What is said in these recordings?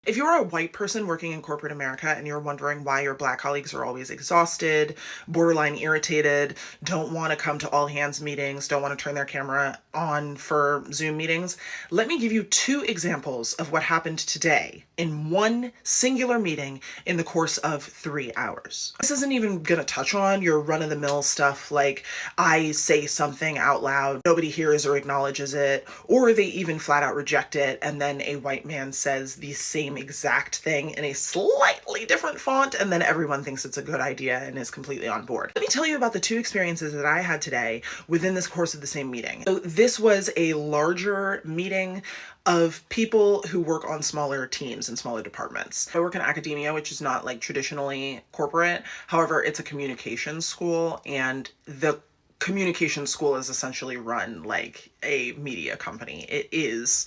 If you're a white person working in corporate America and you're wondering why your Black colleagues are always exhausted, borderline irritated, don't want to come to all hands meetings, don't want to turn their camera on for Zoom meetings, let me give you two examples of what happened today in one singular meeting in the course of 3 hours. This isn't even going to touch on your run-of-the-mill stuff like I say something out loud, nobody hears or acknowledges it, or they even flat out reject it, and then a white man says the same exact thing in a slightly different font, and then everyone thinks it's a good idea and is completely on board. Let me tell you about the two experiences that I had today within this course of the same meeting. So this was a larger meeting of people who work on smaller teams and smaller departments. I work in academia, which is not like traditionally corporate. However, it's a communications school, and the communication school is essentially run like a media company. It is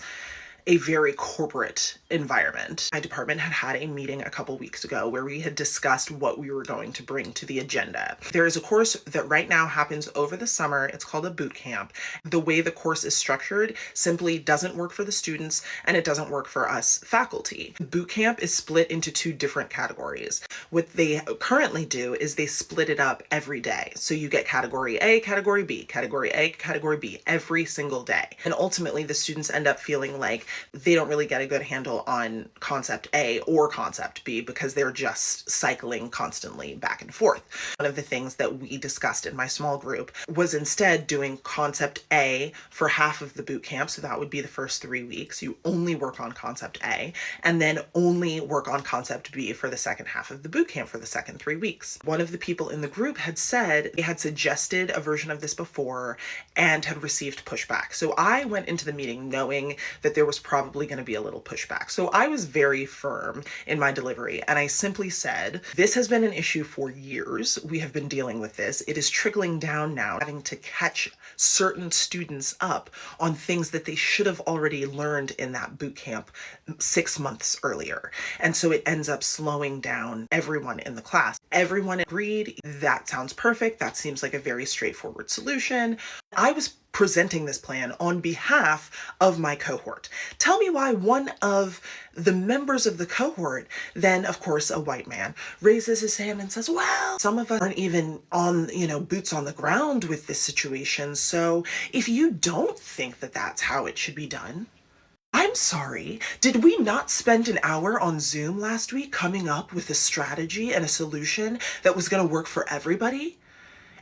a very corporate environment. My department had a meeting a couple weeks ago where we had discussed what we were going to bring to the agenda. There is a course that right now happens over the summer. It's called a boot camp. The way the course is structured simply doesn't work for the students, and it doesn't work for us faculty. Boot camp is split into two different categories. What they currently do is they split it up every day. So you get category A, category B, category A, category B every single day. And ultimately the students end up feeling like they don't really get a good handle on concept A or concept B because they're just cycling constantly back and forth. One of the things that we discussed in my small group was instead doing concept A for half of the boot camp. So that would be the first 3 weeks. You only work on concept A, and then only work on concept B for the second half of the boot camp for the second 3 weeks. One of the people in the group had said they had suggested a version of this before and had received pushback. So I went into the meeting knowing that there was probably going to be a little pushback. So I was very firm in my delivery, and I simply said, this has been an issue for years. We have been dealing with this. It is trickling down now, having to catch certain students up on things that they should have already learned in that boot camp 6 months earlier. And so it ends up slowing down everyone in the class. Everyone agreed, that sounds perfect. That seems like a very straightforward solution. I was presenting this plan on behalf of my cohort. Tell me why one of the members of the cohort, then of course a white man, raises his hand and says, well, some of us aren't even on, boots on the ground with this situation. So if you don't think that that's how it should be done, I'm sorry, did we not spend an hour on Zoom last week coming up with a strategy and a solution that was going to work for everybody?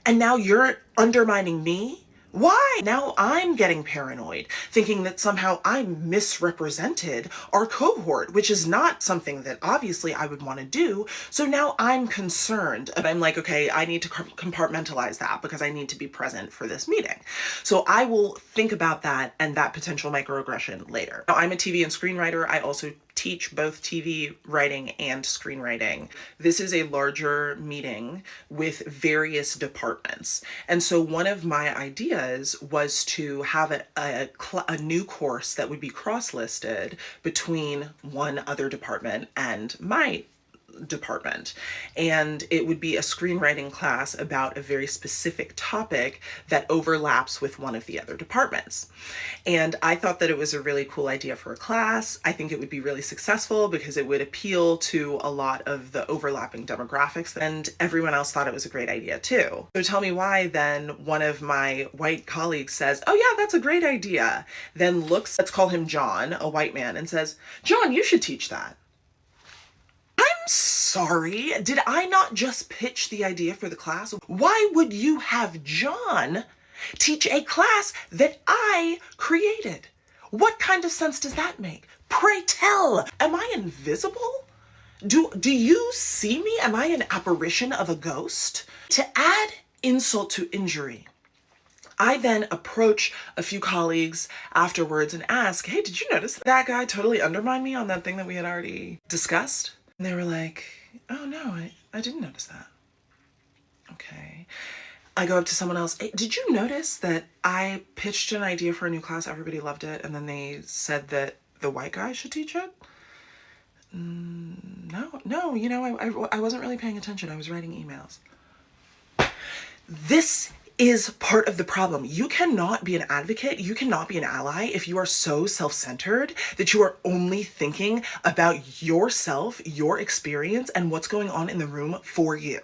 And now you're undermining me? Why? Now I'm getting paranoid, thinking that somehow I misrepresented our cohort, which is not something that obviously I would want to do. So now I'm concerned, and I'm like, okay, I need to compartmentalize that because I need to be present for this meeting. So I will think about that and that potential microaggression later. Now, I'm a TV and screenwriter. I also teach both TV writing and screenwriting. This is a larger meeting with various departments. And so one of my ideas was to have a new course that would be cross-listed between one other department and my department. And it would be a screenwriting class about a very specific topic that overlaps with one of the other departments. And I thought that it was a really cool idea for a class. I think it would be really successful because it would appeal to a lot of the overlapping demographics, and everyone else thought it was a great idea too. So tell me why then one of my white colleagues says, oh yeah, that's a great idea. Then looks, let's call him John, a white man, and says, John, you should teach that. I'm sorry, did I not just pitch the idea for the class? Why would you have John teach a class that I created? What kind of sense does that make? Pray tell, am I invisible? Do you see me? Am I an apparition of a ghost? To add insult to injury, I then approach a few colleagues afterwards and ask, hey, did you notice that guy totally undermined me on that thing that we had already discussed? And they were like, oh no, I didn't notice that. Okay. I go up to someone else. Hey, did you notice that I pitched an idea for a new class? Everybody loved it. And then they said that the white guy should teach it? No, I wasn't really paying attention. I was writing emails. This is part of the problem. You cannot be an advocate, you cannot be an ally if you are so self-centered that you are only thinking about yourself, your experience, and what's going on in the room for you.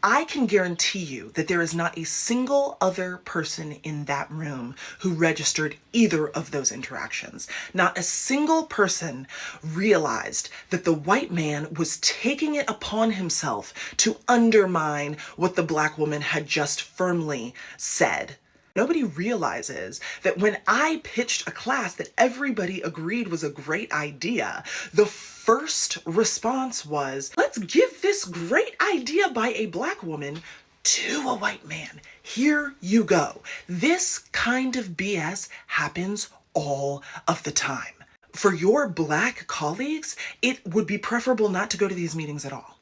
I can guarantee you that there is not a single other person in that room who registered either of those interactions. Not a single person realized that the white man was taking it upon himself to undermine what the black woman had just firmly said. Nobody realizes that when I pitched a class that everybody agreed was a great idea, the first response was, let's give this great idea by a black woman to a white man. Here you go. This kind of BS happens all of the time. For your black colleagues, it would be preferable not to go to these meetings at all.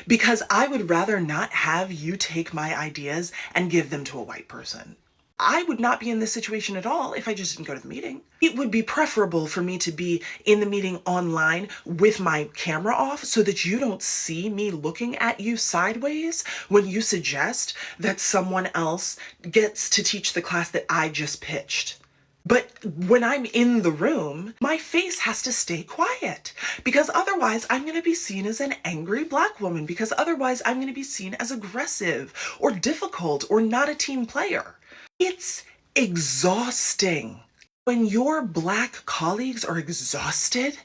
Because I would rather not have you take my ideas and give them to a white person. I would not be in this situation at all if I just didn't go to the meeting. It would be preferable for me to be in the meeting online with my camera off so that you don't see me looking at you sideways when you suggest that someone else gets to teach the class that I just pitched. But when I'm in the room, my face has to stay quiet because otherwise I'm going to be seen as an angry black woman, because otherwise I'm going to be seen as aggressive or difficult or not a team player. It's exhausting. When your black colleagues are exhausted,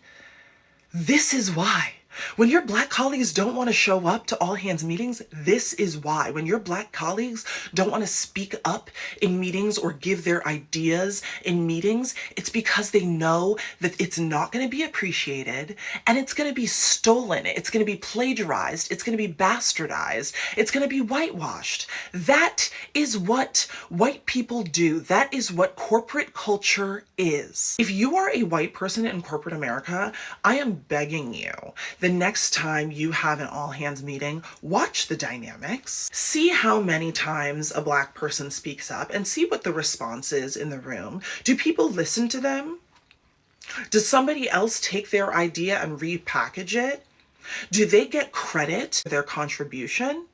this is why. When your black colleagues don't want to show up to all hands meetings, this is why. When your black colleagues don't want to speak up in meetings or give their ideas in meetings, it's because they know that it's not going to be appreciated and it's going to be stolen. It's going to be plagiarized. It's going to be bastardized. It's going to be whitewashed. That is what white people do. That is what corporate culture is. If you are a white person in corporate America, I am begging you, the next time you have an all hands meeting, watch the dynamics, see how many times a black person speaks up and see what the response is in the room. Do people listen to them? Does somebody else take their idea and repackage it? Do they get credit for their contribution,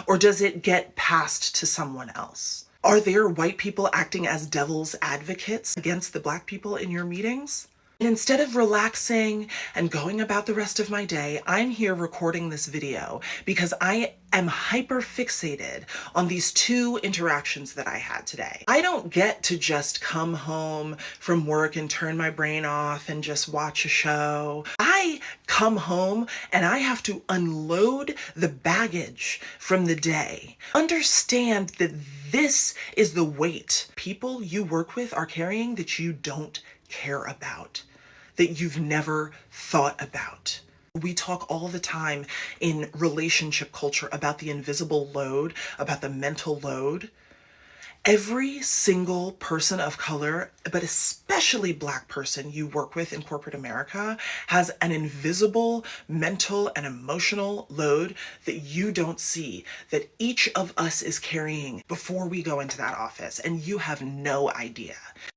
or does it get passed to someone else? Are there white people acting as devil's advocates against the black people in your meetings? And instead of relaxing and going about the rest of my day, I'm here recording this video because I am hyper fixated on these two interactions that I had today. I don't get to just come home from work and turn my brain off and just watch a show. I come home and I have to unload the baggage from the day. Understand that this is the weight people you work with are carrying that you don't care about, that you've never thought about. We talk all the time in relationship culture about the invisible load, about the mental load. Every single person of color, but especially black person you work with in corporate America, has an invisible mental and emotional load that you don't see, that each of us is carrying before we go into that office, and you have no idea.